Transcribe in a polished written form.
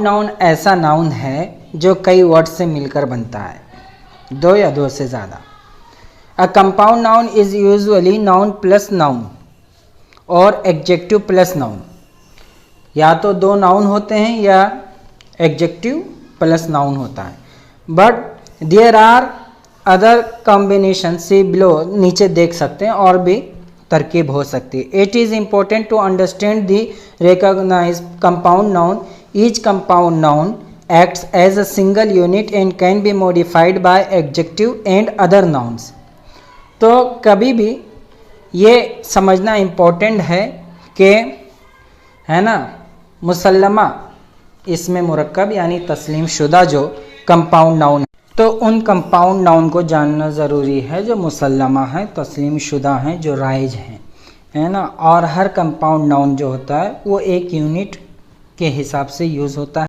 Noun ऐसा noun है जो कई वर्ड से मिलकर बनता है, दो या दो से ज़्यादा। A compound noun is usually noun plus noun और एडजेक्टिव प्लस नाउन। या तो दो नाउन होते हैं या एडजेक्टिव प्लस नाउन होता है। But there are other combination से बिलो, नीचे देख सकते हैं, और भी तरकीब हो सकती है। It is important to understand the recognise compound noun. Each compound noun acts as a single unit and can be modified by adjective and other nouns। तो कभी भी ये समझना इम्पोर्टेंट है कि, है ना, मुसल्लमा इसमें मुरक्कब यानी तस्लीम शुदा जो कंपाउंड नाउन है, तो उन कंपाउंड नाउन को जानना ज़रूरी है जो मुसल्लमा है, तस्लीम शुदा हैं, जो राइज हैं, है ना। और हर कंपाउंड नाउन जो होता है वो एक यूनिट के हिसाब से यूज़ होता है।